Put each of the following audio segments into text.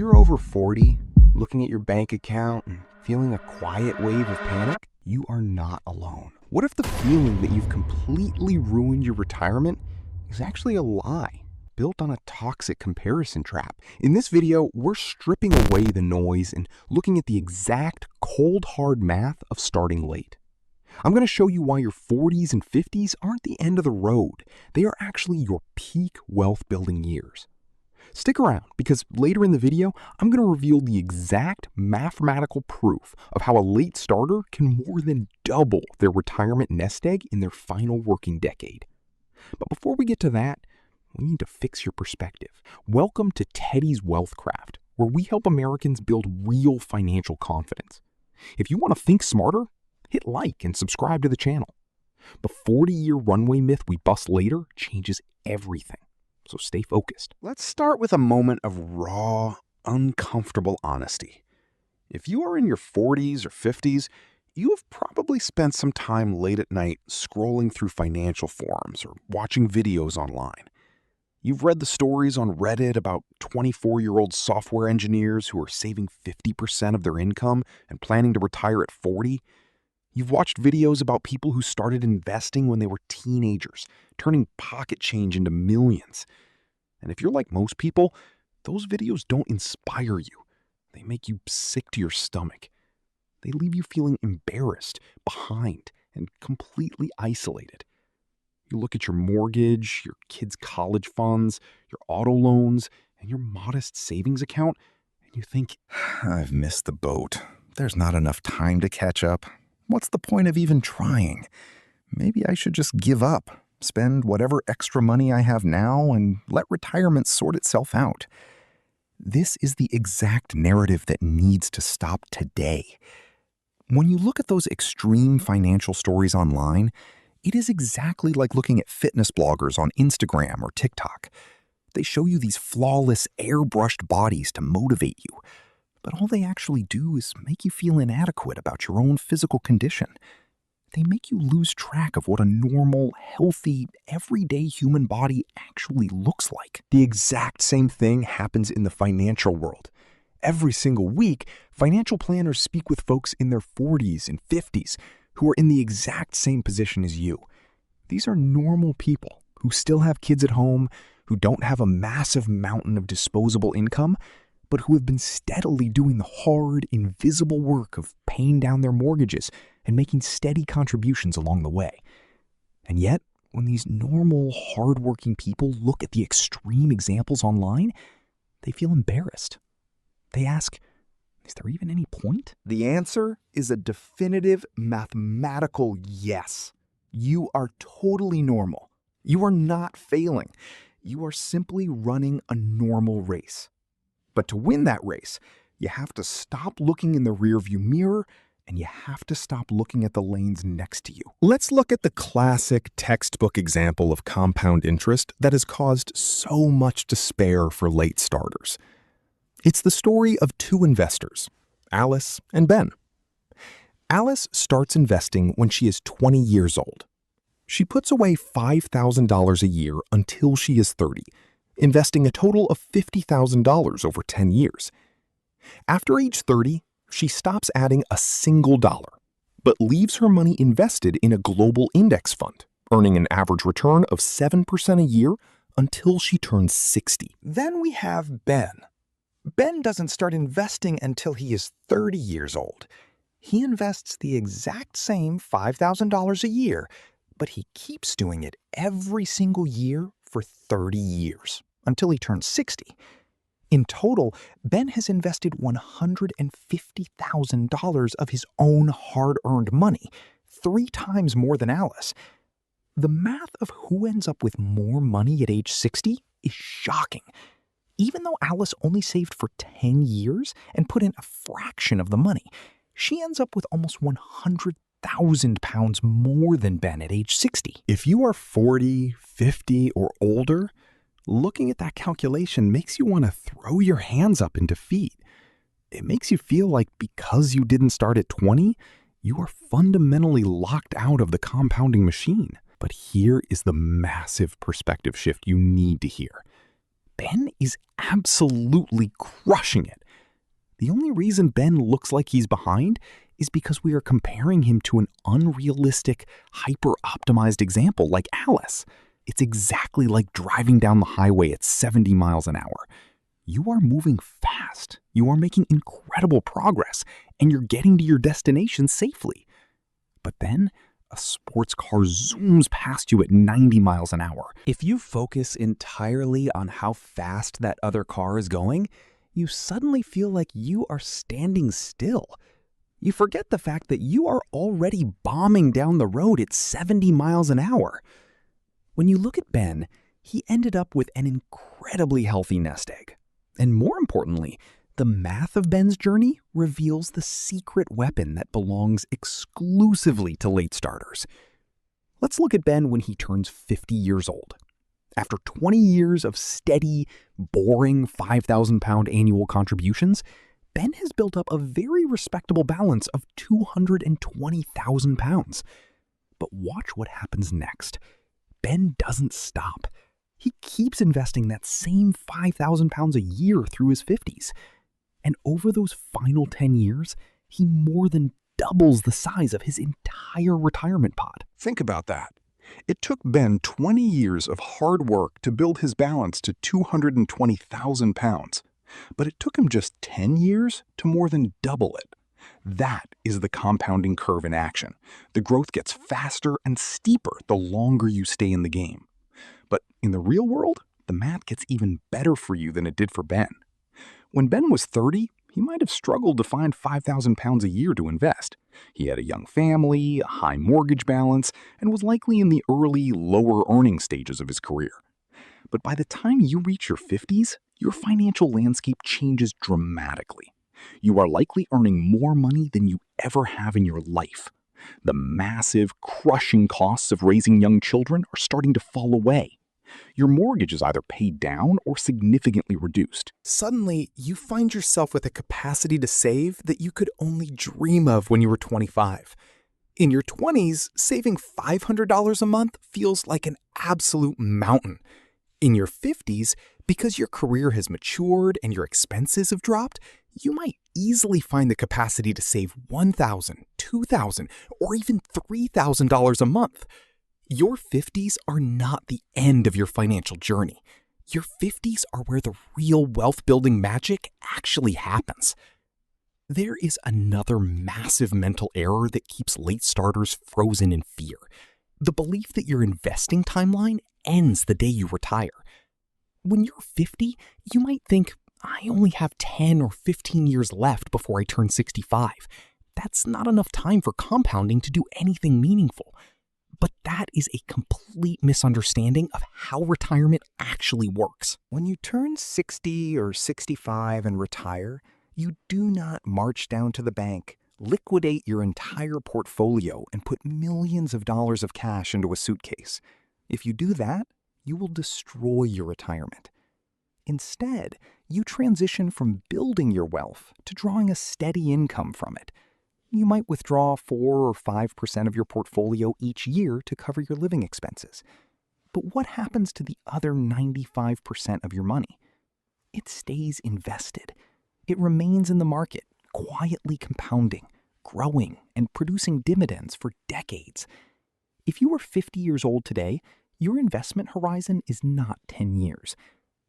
you're over 40, looking at your bank account and feeling a quiet wave of panic, you are not alone. What if the feeling that you've completely ruined your retirement is actually a lie, built on a toxic comparison trap? In this video, we're stripping away the noise and looking at the exact cold, hard math of starting late. I'm going to show you why your 40s and 50s aren't the end of the road. They are actually your peak wealth building years. Stick around, because later in the video, I'm going to reveal the exact mathematical proof of how a late starter can more than double their retirement nest egg in their final working decade. But before we get to that, we need to fix your perspective. Welcome to Teddy's wealthCraft, where we help Americans build real financial confidence. If you want to think smarter, hit like and subscribe to the channel. The 40-year runway myth we bust later changes everything. So stay focused. Let's start with a moment of raw, uncomfortable honesty. If you are in your 40s or 50s, you have probably spent some time late at night scrolling through financial forums or watching videos online. You've read the stories on Reddit about 24-year-old software engineers who are saving 50% of their income and planning to retire at 40. You've watched videos about people who started investing when they were teenagers, turning pocket change into millions. And if you're like most people, those videos don't inspire you. They make you sick to your stomach. They leave you feeling embarrassed, behind, and completely isolated. You look at your mortgage, your kids' college funds, your auto loans, and your modest savings account, and you think, I've missed the boat. There's not enough time to catch up. What's the point of even trying? Maybe I should just give up, spend whatever extra money I have now, and let retirement sort itself out. This is the exact narrative that needs to stop today. When you look at those extreme financial stories online, it is exactly like looking at fitness bloggers on Instagram or TikTok. They show you these flawless, airbrushed bodies to motivate you. But all they actually do is make you feel inadequate about your own physical condition. They make you lose track of what a normal, healthy, everyday human body actually looks like. The exact same thing happens in the financial world. Every single week, financial planners speak with folks in their 40s and 50s who are in the exact same position as you. These are normal people who still have kids at home, who don't have a massive mountain of disposable income, but who have been steadily doing the hard, invisible work of paying down their mortgages and making steady contributions along the way. And yet, when these normal, hardworking people look at the extreme examples online, they feel embarrassed. They ask, is there even any point? The answer is a definitive mathematical yes. You are totally normal. You are not failing. You are simply running a normal race. But to win that race, you have to stop looking in the rearview mirror and you have to stop looking at the lanes next to you. Let's look at the classic textbook example of compound interest that has caused so much despair for late starters. It's the story of two investors, Alice and Ben. Alice starts investing when she is 20 years old. She puts away $5,000 a year until she is 30, investing a total of $50,000 over 10 years. After age 30, she stops adding a single dollar, but leaves her money invested in a global index fund, earning an average return of 7% a year until she turns 60. Then we have Ben. Ben doesn't start investing until he is 30 years old. He invests the exact same $5,000 a year, but he keeps doing it every single year for 30 years, until he turns 60. In total, Ben has invested $150,000 of his own hard-earned money, 3 times more than Alice. The math of who ends up with more money at age 60 is shocking. Even though Alice only saved for 10 years and put in a fraction of the money, she ends up with almost £100,000 more than Ben at age 60. If you are 40, 50, or older, looking at that calculation makes you want to throw your hands up in defeat. It makes you feel like because you didn't start at 20, you are fundamentally locked out of the compounding machine. But here is the massive perspective shift you need to hear. Ben is absolutely crushing it. The only reason Ben looks like he's behind is because we are comparing him to an unrealistic, hyper-optimized example like Alice. It's exactly like driving down the highway at 70 miles an hour. You are moving fast, you are making incredible progress, and you're getting to your destination safely. But then, a sports car zooms past you at 90 miles an hour. If you focus entirely on how fast that other car is going, you suddenly feel like you are standing still. You forget the fact that you are already bombing down the road at 70 miles an hour. When you look at Ben, he ended up with an incredibly healthy nest egg. And more importantly, the math of Ben's journey reveals the secret weapon that belongs exclusively to late starters. Let's look at Ben when he turns 50 years old. After 20 years of steady, boring 5,000-pound annual contributions, Ben has built up a very respectable balance of 220,000 pounds. But watch what happens next. Ben doesn't stop. He keeps investing that same 5,000 pounds a year through his 50s. And over those final 10 years, he more than doubles the size of his entire retirement pot. Think about that. It took Ben 20 years of hard work to build his balance to 220,000 pounds, but it took him just 10 years to more than double it. That is the compounding curve in action. The growth gets faster and steeper the longer you stay in the game. But in the real world, the math gets even better for you than it did for Ben. When Ben was 30, he might have struggled to find 5,000 pounds a year to invest. He had a young family, a high mortgage balance, and was likely in the early, lower earning stages of his career. But by the time you reach your 50s, your financial landscape changes dramatically. You are likely earning more money than you ever have in your life. The massive, crushing costs of raising young children are starting to fall away. Your mortgage is either paid down or significantly reduced. Suddenly, you find yourself with a capacity to save that you could only dream of when you were 25. In your 20s, saving $500 a month feels like an absolute mountain. In your 50s, because your career has matured and your expenses have dropped, you might easily find the capacity to save $1,000, $2,000, or even $3,000 a month. Your 50s are not the end of your financial journey. Your 50s are where the real wealth-building magic actually happens. There is another massive mental error that keeps late starters frozen in fear. The belief that your investing timeline ends the day you retire. When you're 50, you might think, I only have 10 or 15 years left before I turn 65. That's not enough time for compounding to do anything meaningful. But that is a complete misunderstanding of how retirement actually works. When you turn 60 or 65 and retire, you do not march down to the bank, liquidate your entire portfolio, and put millions of dollars of cash into a suitcase. If you do that, you will destroy your retirement. Instead, you transition from building your wealth to drawing a steady income from it. You might withdraw 4 or 5% of your portfolio each year to cover your living expenses. But what happens to the other 95% of your money? It stays invested. It remains in the market, quietly compounding, growing, and producing dividends for decades. If you are 50 years old today, your investment horizon is not 10 years.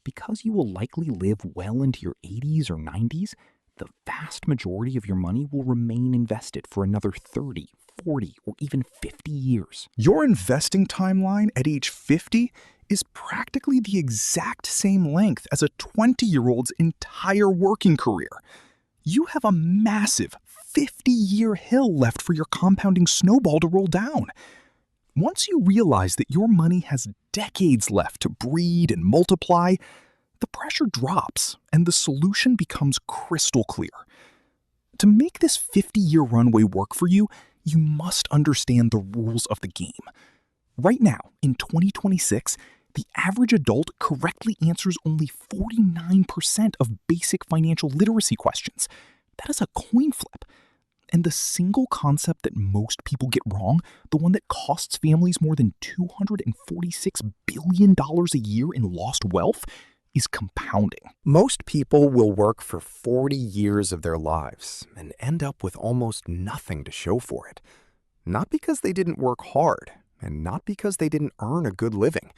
Because you will likely live well into your 80s or 90s, the vast majority of your money will remain invested for another 30, 40, or even 50 years. Your investing timeline at age 50 is practically the exact same length as a 20-year-old's entire working career. You have a massive 50-year hill left for your compounding snowball to roll down. Once you realize that your money has decades left to breed and multiply, the pressure drops and the solution becomes crystal clear. To make this 50-year runway work for you, you must understand the rules of the game. Right now, in 2026, the average adult correctly answers only 49% of basic financial literacy questions. That is a coin flip. And the single concept that most people get wrong, the one that costs families more than $246 billion a year in lost wealth, is compounding. Most people will work for 40 years of their lives and end up with almost nothing to show for it. Not because they didn't work hard, and not because they didn't earn a good living.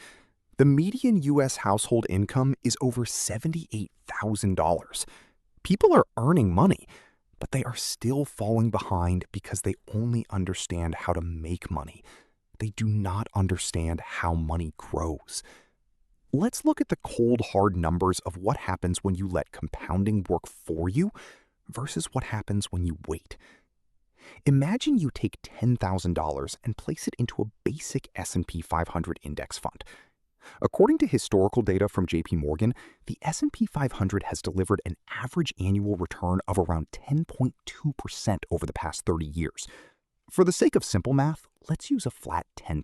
The median U.S. household income is over $78,000. People are earning money, but they are still falling behind because they only understand how to make money. They do not understand how money grows. Let's look at the cold, hard numbers of what happens when you let compounding work for you versus what happens when you wait. Imagine you take $10,000 and place it into a basic S&P 500 index fund. According to historical data from JP Morgan, the S&P 500 has delivered an average annual return of around 10.2% over the past 30 years. For the sake of simple math, let's use a flat 10%.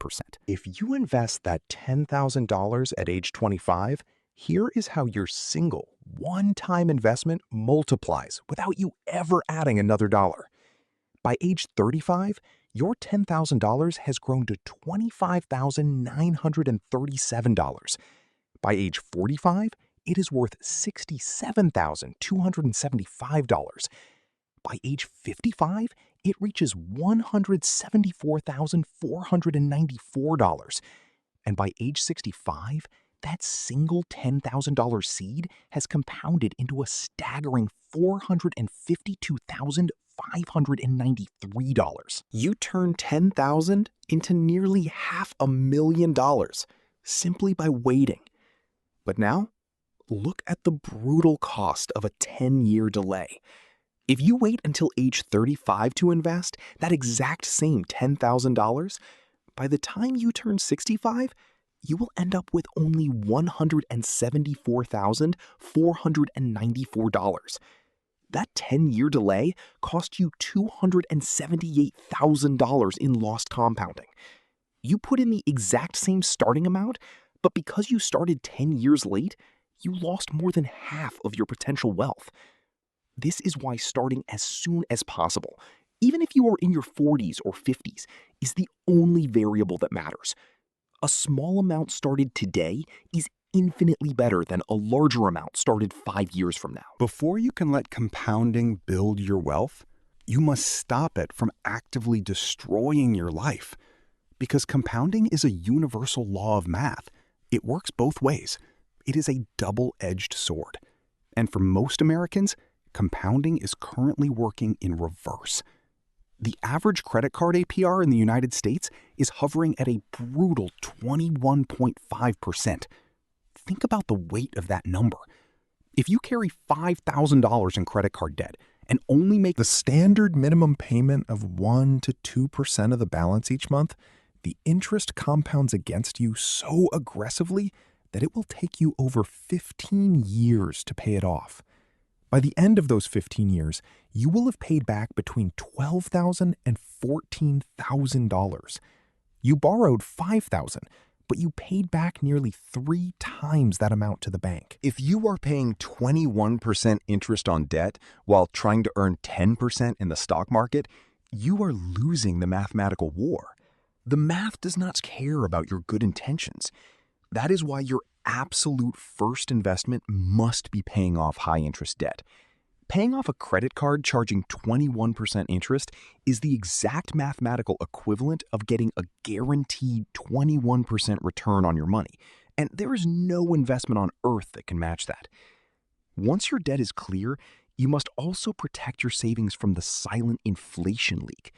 If you invest that $10,000 at age 25, here is how your single, one-time investment multiplies without you ever adding another dollar. By age 35, your $10,000 has grown to $25,937. By age 45, it is worth $67,275. By age 55, it reaches $174,494. And by age 65, that single $10,000 seed has compounded into a staggering $452,593. You turn $10,000 into nearly $500,000 simply by waiting. But now, look at the brutal cost of a 10-year delay. If you wait until age 35 to invest that exact same $10,000, by the time you turn 65, you will end up with only $174,494. That 10-year delay cost you $278,000 in lost compounding. You put in the exact same starting amount, but because you started 10 years late, you lost more than half of your potential wealth. This is why starting as soon as possible, even if you are in your 40s or 50s, is the only variable that matters. A small amount started today is infinitely better than a larger amount started 5 years from now. Before you can let compounding build your wealth, you must stop it from actively destroying your life. Because compounding is a universal law of math. It works both ways. It is a double-edged sword. And for most Americans, compounding is currently working in reverse. The average credit card APR in the United States is hovering at a brutal 21.5%. Think about the weight of that number. If you carry $5,000 in credit card debt and only make The standard minimum payment of 1 to 2% of the balance each month, the interest compounds against you so aggressively that it will take you over 15 years to pay it off. By the end of those 15 years, you will have paid back between $12,000 and $14,000. You borrowed $5,000, but you paid back nearly 3 times that amount to the bank. If you are paying 21% interest on debt while trying to earn 10% in the stock market, you are losing the mathematical war. The math does not care about your good intentions. That is why your absolute first investment must be paying off high-interest debt. Paying off a credit card charging 21% interest is the exact mathematical equivalent of getting a guaranteed 21% return on your money, and there is no investment on earth that can match that. Once your debt is clear, you must also protect your savings from the silent inflation leak.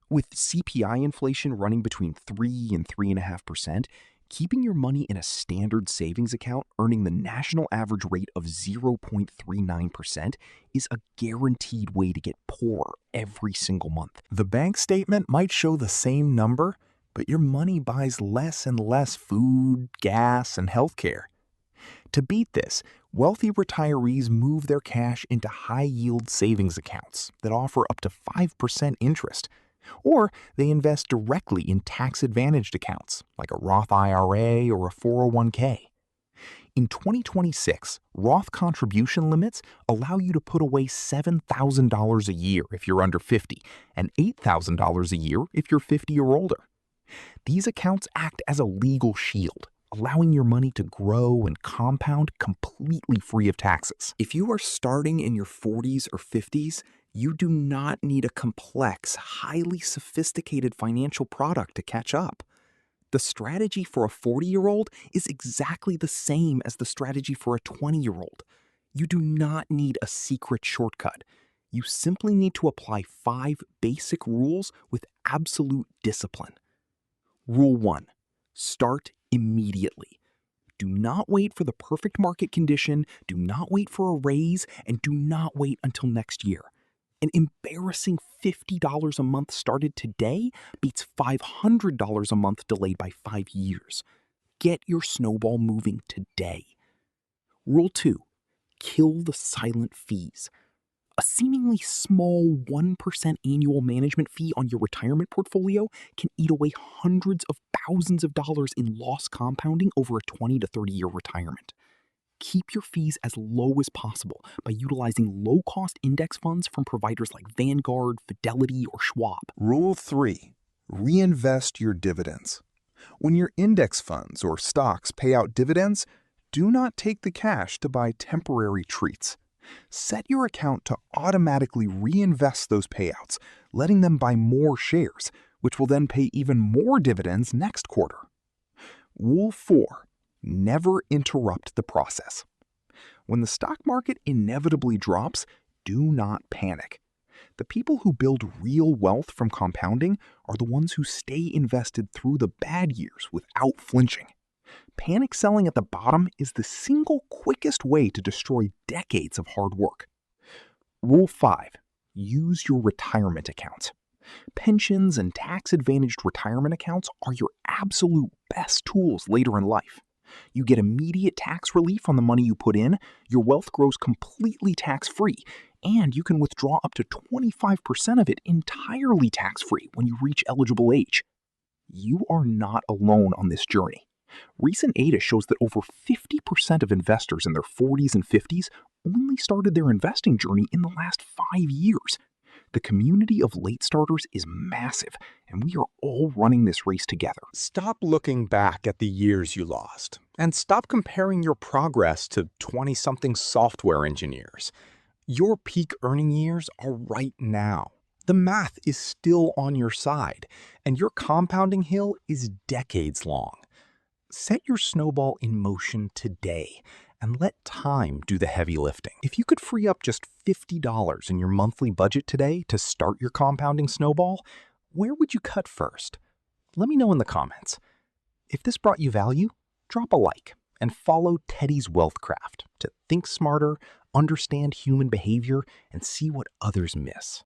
With CPI inflation running between 3 and 3.5%, keeping your money in a standard savings account earning the national average rate of 0.39% is a guaranteed way to get poorer every single month. The bank statement might show the same number, but your money buys less and less food, gas, and healthcare. To beat this, wealthy retirees move their cash into high-yield savings accounts that offer up to 5% interest. Or they invest directly in tax-advantaged accounts like a Roth IRA or a 401k. In 2026, Roth contribution limits allow you to put away $7,000 a year if you're under 50 and $8,000 a year if you're 50 or older. These accounts act as a legal shield, allowing your money to grow and compound completely free of taxes. If you are starting in your 40s or 50s, you do not need a complex, highly sophisticated financial product to catch up. The strategy for a 40-year-old is exactly the same as the strategy for a 20-year-old. You do not need a secret shortcut. You simply need to apply 5 basic rules with absolute discipline. Rule 1. Start immediately. Do not wait for the perfect market condition, do not wait for a raise, and do not wait until next year. An embarrassing $50 a month started today beats $500 a month delayed by 5 years. Get your snowball moving today. Rule 2. Kill the silent fees. A seemingly small 1% annual management fee on your retirement portfolio can eat away hundreds of thousands of dollars in lost compounding over a 20 to 30-year retirement. Keep your fees as low as possible by utilizing low-cost index funds from providers like Vanguard, Fidelity, or Schwab. Rule 3. Reinvest your dividends. When your index funds or stocks pay out dividends, do not take the cash to buy temporary treats. Set your account to automatically reinvest those payouts, letting them buy more shares, which will then pay even more dividends next quarter. Rule 4. Never interrupt the process. When the stock market inevitably drops, do not panic. The people who build real wealth from compounding are the ones who stay invested through the bad years without flinching. Panic selling at the bottom is the single quickest way to destroy decades of hard work. Rule 5. Use your retirement accounts. Pensions and tax-advantaged retirement accounts are your absolute best tools later in life. You get immediate tax relief on the money you put in, your wealth grows completely tax-free, and you can withdraw up to 25% of it entirely tax-free when you reach eligible age. You are not alone on this journey. Recent data shows that over 50% of investors in their 40s and 50s only started their investing journey in the last 5 years. The community of late starters is massive, and we are all running this race together. Stop looking back at the years you lost, and stop comparing your progress to 20-something software engineers. Your peak earning years are right now. The math is still on your side, and your compounding hill is decades long. Set your snowball in motion today and let time do the heavy lifting. If you could free up just $50 in your monthly budget today to start your compounding snowball, where would you cut first? Let me know in the comments. If this brought you value, drop a like and follow Teddy's wealthCraft to think smarter, understand human behavior, and see what others miss.